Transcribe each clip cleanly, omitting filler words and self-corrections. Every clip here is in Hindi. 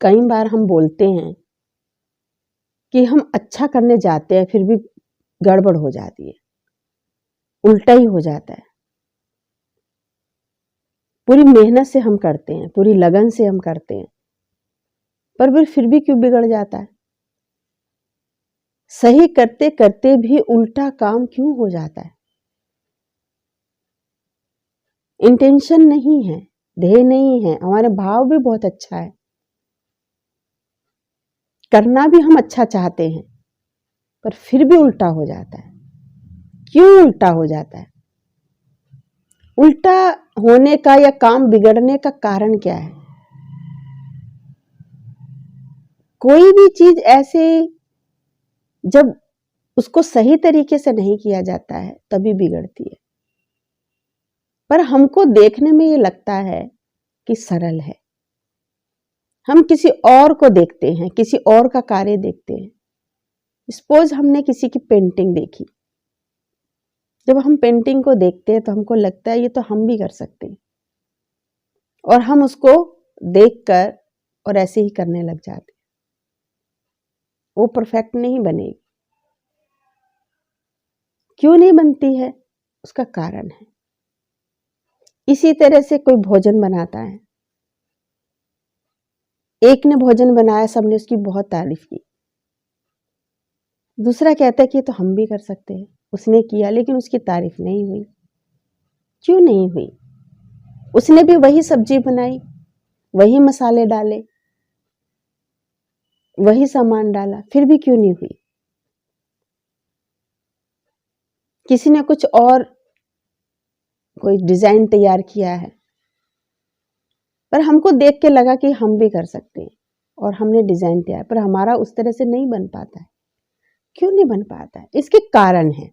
कई बार हम बोलते हैं कि हम अच्छा करने जाते हैं, फिर भी गड़बड़ हो जाती है, उल्टा ही हो जाता है। पूरी मेहनत से हम करते हैं, पूरी लगन से हम करते हैं, पर फिर भी क्यों बिगड़ जाता है? सही करते करते भी उल्टा काम क्यों हो जाता है? इंटेंशन नहीं है, ध्येय नहीं है, हमारा भाव भी बहुत अच्छा है, करना भी हम अच्छा चाहते हैं, पर फिर भी उल्टा हो जाता है। क्यों उल्टा हो जाता है? उल्टा होने का या काम बिगड़ने का कारण क्या है? कोई भी चीज ऐसे जब उसको सही तरीके से नहीं किया जाता है तभी बिगड़ती है, पर हमको देखने में ये लगता है कि सरल है। हम किसी और को देखते हैं, किसी और का कार्य देखते हैं। सपोज हमने किसी की पेंटिंग देखी, जब हम पेंटिंग को देखते हैं तो हमको लगता है ये तो हम भी कर सकते हैं, और हम उसको देखकर और ऐसे ही करने लग जाते हैं। वो परफेक्ट नहीं बनेगी। क्यों नहीं बनती है? उसका कारण है। इसी तरह से कोई भोजन बनाता है, एक ने भोजन बनाया, सबने उसकी बहुत तारीफ की, दूसरा कहता है कि ये तो हम भी कर सकते हैं। उसने किया लेकिन उसकी तारीफ नहीं हुई। क्यों नहीं हुई? उसने भी वही सब्जी बनाई, वही मसाले डाले, वही सामान डाला, फिर भी क्यों नहीं हुई? किसी ने कुछ और कोई डिजाइन तैयार किया है, पर हमको देख के लगा कि हम भी कर सकते हैं, और हमने डिजाइन तैयार, पर हमारा उस तरह से नहीं बन पाता है। क्यों नहीं बन पाता है? इसके कारण है।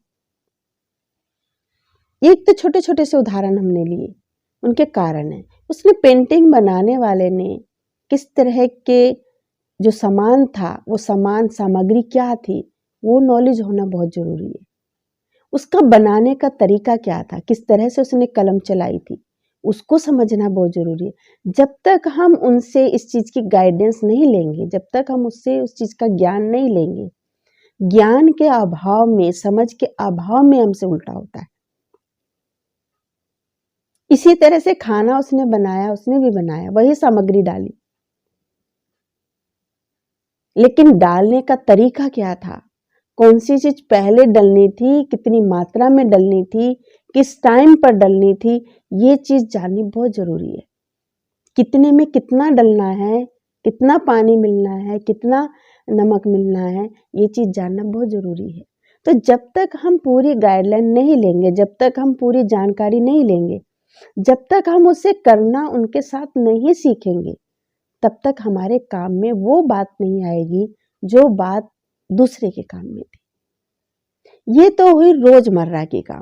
एक तो छोटे छोटे से उदाहरण हमने लिए, उनके कारण है। उसने पेंटिंग बनाने वाले ने किस तरह के जो सामान था, वो सामान सामग्री क्या थी, वो नॉलेज होना बहुत जरूरी है। उसका बनाने का तरीका क्या था, किस तरह से उसने कलम चलाई थी, उसको समझना बहुत जरूरी है। जब तक हम उनसे इस चीज की गाइडेंस नहीं लेंगे, जब तक हम उससे उस चीज का ज्ञान नहीं लेंगे, ज्ञान के अभाव में, समझ के अभाव में हमसे उल्टा होता है। इसी तरह से खाना उसने बनाया, उसने भी बनाया, वही सामग्री डाली, लेकिन डालने का तरीका क्या था, कौन सी चीज पहले डलनी थी, कितनी मात्रा में डलनी थी, किस टाइम पर डलनी थी, ये चीज जाननी बहुत जरूरी है। कितने में कितना डलना है, कितना पानी मिलना है, कितना नमक मिलना है, ये चीज जानना बहुत जरूरी है। तो जब तक हम पूरी गाइडलाइन नहीं लेंगे, जब तक हम पूरी जानकारी नहीं लेंगे, जब तक हम उसे करना उनके साथ नहीं सीखेंगे, तब तक हमारे काम में वो बात नहीं आएगी जो बात दूसरे के काम में थी। ये तो हुई रोजमर्रा के काम।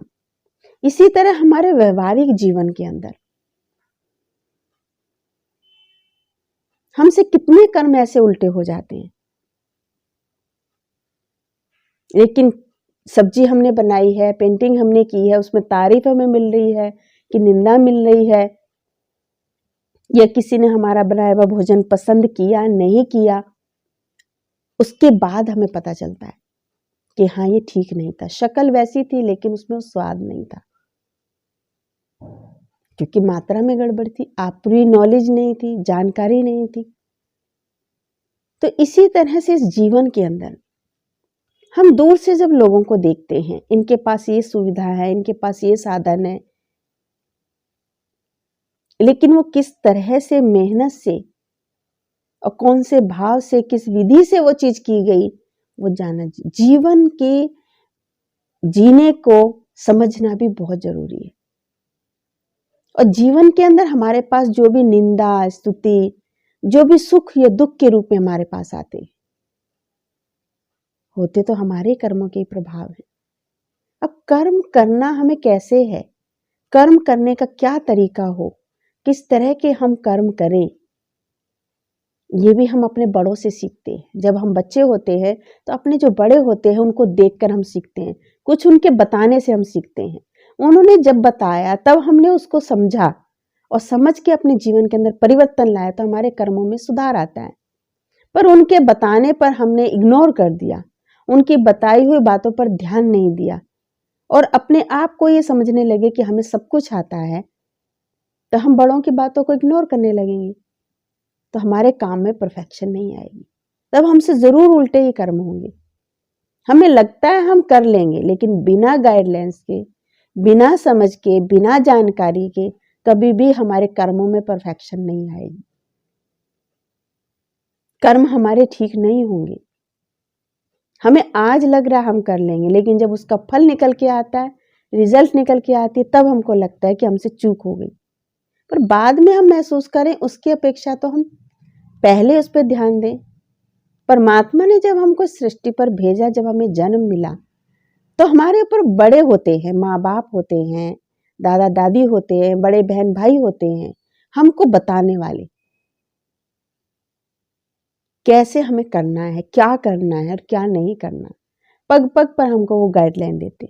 इसी तरह हमारे व्यवहारिक जीवन के अंदर हमसे कितने कर्म ऐसे उल्टे हो जाते हैं। लेकिन सब्जी हमने बनाई है, पेंटिंग हमने की है, उसमें तारीफ हमें मिल रही है कि निंदा मिल रही है, या किसी ने हमारा बनाया हुआ भोजन पसंद किया नहीं किया, उसके बाद हमें पता चलता है कि हाँ ये ठीक नहीं था। शक्ल वैसी थी लेकिन उसमें स्वाद नहीं था, क्योंकि मात्रा में गड़बड़ थी, आप पूरी नॉलेज नहीं थी, जानकारी नहीं थी। तो इसी तरह से इस जीवन के अंदर हम दूर से जब लोगों को देखते हैं, इनके पास ये सुविधा है, इनके पास ये साधन है, लेकिन वो किस तरह से मेहनत से और कौन से भाव से, किस विधि से वो चीज की गई, वो जानना, जीवन के जीने को समझना भी बहुत जरूरी है। और जीवन के अंदर हमारे पास जो भी निंदा, स्तुति, जो भी सुख या दुख के रूप में हमारे पास आते होते, तो हमारे कर्मों के प्रभाव है। अब कर्म करना हमें कैसे है, कर्म करने का क्या तरीका हो, किस तरह के हम कर्म करें, ये भी हम अपने बड़ों से सीखते हैं। जब हम बच्चे होते हैं तो अपने जो बड़े होते हैं उनको देखकर हम सीखते हैं, कुछ उनके बताने से हम सीखते हैं। उन्होंने जब बताया तब हमने उसको समझा, और समझ के अपने जीवन के अंदर परिवर्तन लाया, तो हमारे कर्मों में सुधार आता है। पर उनके बताने पर हमने इग्नोर कर दिया, उनकी बताई हुई बातों पर ध्यान नहीं दिया और अपने आप को ये समझने लगे कि हमें सब कुछ आता है, तो हम बड़ों की बातों को इग्नोर करने लगेंगे, तो हमारे काम में परफेक्शन नहीं आएगी। तब हमसे जरूर उल्टे ही कर्म होंगे। हमें लगता है हम कर लेंगे, लेकिन बिना गाइडलाइंस के, बिना समझ के, बिना जानकारी के कभी भी हमारे कर्मों में परफेक्शन नहीं आएगी। कर्म हमारे ठीक नहीं होंगे। हमें आज लग रहा है हम कर लेंगे, लेकिन जब उसका फल निकल के आता है, रिजल्ट निकल के आती है, तब हमको लगता है कि हमसे चूक हो गई। पर बाद में हम महसूस करें उसकी अपेक्षा तो हम पहले उस पर ध्यान दें। परमात्मा ने जब हमको सृष्टि पर भेजा, जब हमें जन्म मिला, तो हमारे ऊपर बड़े होते हैं, माँ बाप होते हैं, दादा दादी होते हैं, बड़े बहन भाई होते हैं, हमको बताने वाले कैसे हमें करना है, क्या करना है और क्या नहीं करना। पग पग पर हमको वो गाइडलाइन देते।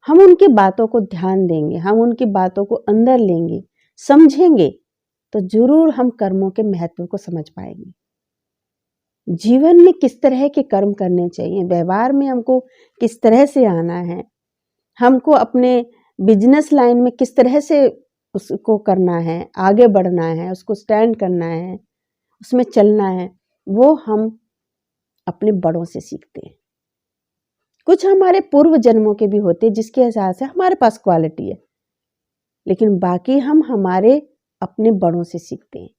हम उनकी बातों को ध्यान देंगे, हम उनकी बातों को अंदर लेंगे, समझेंगे, तो जरूर हम कर्मों के महत्व को समझ पाएंगे। जीवन में किस तरह के कर्म करने चाहिए, व्यवहार में हमको किस तरह से आना है, हमको अपने बिजनेस लाइन में किस तरह से उसको करना है, आगे बढ़ना है, उसको स्टैंड करना है, उसमें चलना है, वो हम अपने बड़ों से सीखते हैं। कुछ हमारे पूर्व जन्मों के भी होते हैं जिसके हिसाब से हमारे पास क्वालिटी है, लेकिन बाकी हम हमारे अपने बड़ों से सीखते हैं।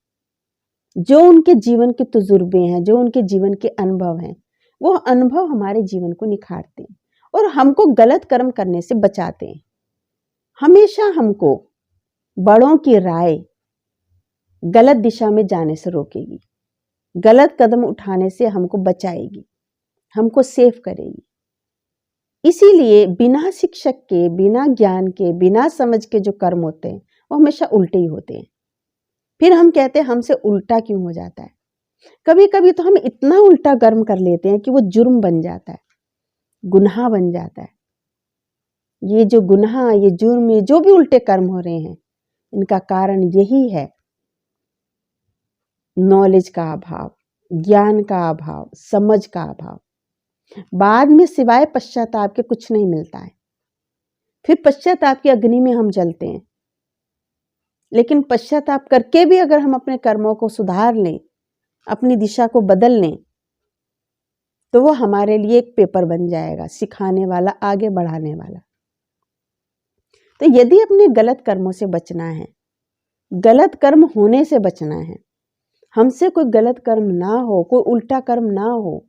जो उनके जीवन के तजुर्बे हैं, जो उनके जीवन के अनुभव हैं, वो अनुभव हमारे जीवन को निखारते हैं और हमको गलत कर्म करने से बचाते हैं। हमेशा हमको बड़ों की राय गलत दिशा में जाने से रोकेगी, गलत कदम उठाने से हमको बचाएगी, हमको सेफ करेगी। इसीलिए बिना शिक्षक के, बिना ज्ञान के, बिना समझ के जो कर्म होते हैं वो हमेशा उल्टे ही होते हैं। फिर हम कहते हैं हमसे उल्टा क्यों हो जाता है। कभी कभी तो हम इतना उल्टा कर्म कर लेते हैं कि वो जुर्म बन जाता है, गुनाह बन जाता है। ये जो गुनाह, ये जुर्म, ये जो भी उल्टे कर्म हो रहे हैं, इनका कारण यही है नॉलेज का अभाव, ज्ञान का अभाव, समझ का अभाव। बाद में सिवाय पश्चाताप के कुछ नहीं मिलता है। फिर पश्चाताप की अग्नि में हम जलते हैं। लेकिन पश्चाताप करके भी अगर हम अपने कर्मों को सुधार लें, अपनी दिशा को बदल लें, तो वो हमारे लिए एक पेपर बन जाएगा, सिखाने वाला, आगे बढ़ाने वाला। तो यदि अपने गलत कर्मों से बचना है, गलत कर्म होने से बचना है, हमसे कोई गलत कर्म ना हो, कोई उल्टा कर्म ना हो,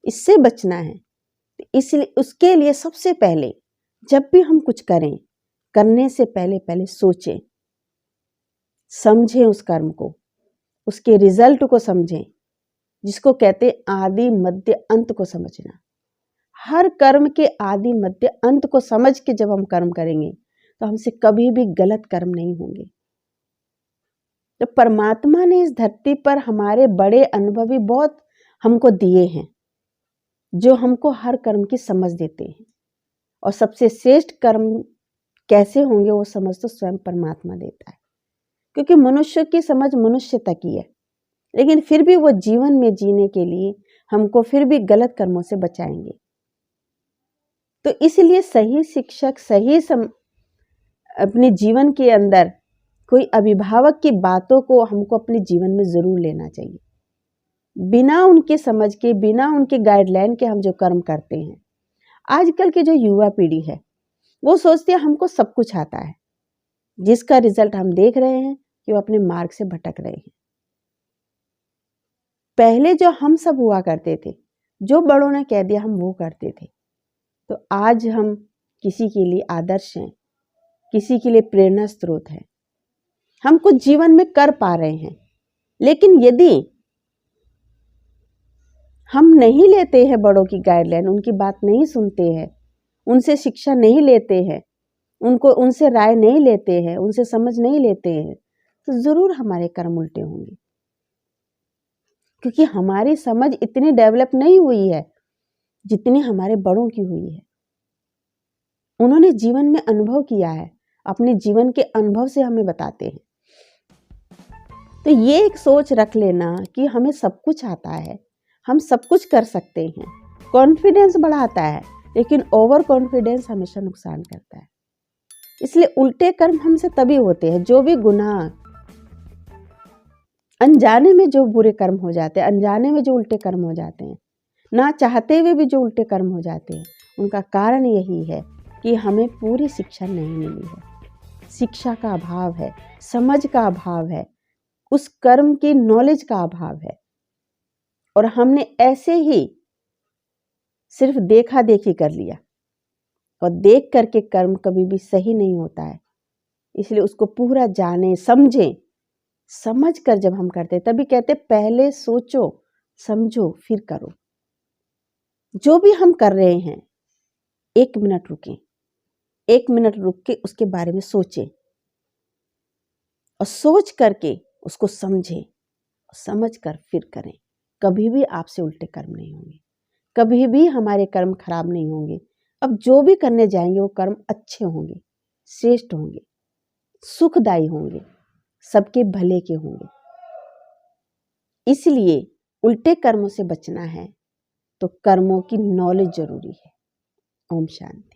इससे बचना है, तो इसलिए उसके लिए सबसे पहले जब भी हम कुछ करें, करने से पहले पहले सोचें, समझें उस कर्म को, उसके रिजल्ट को समझें, जिसको कहते हैं आदि मध्य अंत को समझना। हर कर्म के आदि मध्य अंत को समझ के जब हम कर्म करेंगे तो हमसे कभी भी गलत कर्म नहीं होंगे। तो परमात्मा ने इस धरती पर हमारे बड़े अनुभवी बहुत हमको दिए हैं, जो हमको हर कर्म की समझ देते हैं। और सबसे श्रेष्ठ कर्म कैसे होंगे वो समझ तो स्वयं परमात्मा देता है, क्योंकि मनुष्य की समझ मनुष्य तक ही है। लेकिन फिर भी वो जीवन में जीने के लिए हमको फिर भी गलत कर्मों से बचाएंगे। तो इसलिए सही शिक्षक, अपने जीवन के अंदर कोई अभिभावक की बातों को हमको अपने जीवन में जरूर लेना चाहिए। बिना उनके समझ के, बिना उनके गाइडलाइन के हम जो कर्म करते हैं, आजकल की जो युवा पीढ़ी है वो सोचती है हमको सब कुछ आता है, जिसका रिजल्ट हम देख रहे हैं कि वो अपने मार्ग से भटक रहे हैं। पहले जो हम सब हुआ करते थे, जो बड़ों ने कह दिया हम वो करते थे, तो आज हम किसी के लिए आदर्श हैं, किसी के लिए प्रेरणा स्रोत है, हम कुछ जीवन में कर पा रहे हैं। लेकिन यदि हम नहीं लेते हैं बड़ों की गाइडलाइन, उनकी बात नहीं सुनते हैं, उनसे शिक्षा नहीं लेते हैं, उनसे राय नहीं लेते हैं, उनसे समझ नहीं लेते हैं, तो जरूर हमारे कर्म उल्टे होंगे। क्योंकि हमारी समझ इतनी डेवलप नहीं हुई है जितनी हमारे बड़ों की हुई है। उन्होंने जीवन में अनुभव किया है, अपने जीवन के अनुभव से हमें बताते हैं। तो ये एक सोच रख लेना कि हमें सब कुछ आता है, हम सब कुछ कर सकते हैं, कॉन्फिडेंस बढ़ाता है, लेकिन ओवर कॉन्फिडेंस हमेशा नुकसान करता है। इसलिए उल्टे कर्म हमसे तभी होते हैं, जो भी गुनाह, अनजाने में जो बुरे कर्म हो जाते हैं, अनजाने में जो उल्टे कर्म हो जाते हैं, ना चाहते हुए भी जो उल्टे कर्म हो जाते हैं, उनका कारण यही है कि हमें पूरी शिक्षा नहीं मिली है। शिक्षा का अभाव है, समझ का अभाव है, उस कर्म की नॉलेज का अभाव है, और हमने ऐसे ही सिर्फ देखा देखी कर लिया, और देख करके कर्म कभी भी सही नहीं होता है। इसलिए उसको पूरा जाने समझें, समझ कर जब हम करते तभी कहते पहले सोचो समझो फिर करो। जो भी हम कर रहे हैं 1 मिनट रुकें, 1 मिनट रुक के उसके बारे में सोचें, और सोच करके उसको समझें, समझ कर फिर करें। कभी भी आपसे उल्टे कर्म नहीं होंगे, कभी भी हमारे कर्म खराब नहीं होंगे। अब जो भी करने जाएंगे वो कर्म अच्छे होंगे, श्रेष्ठ होंगे, सुखदायी होंगे, सबके भले के होंगे। इसलिए उल्टे कर्मों से बचना है तो कर्मों की नॉलेज जरूरी है। ओम शांति।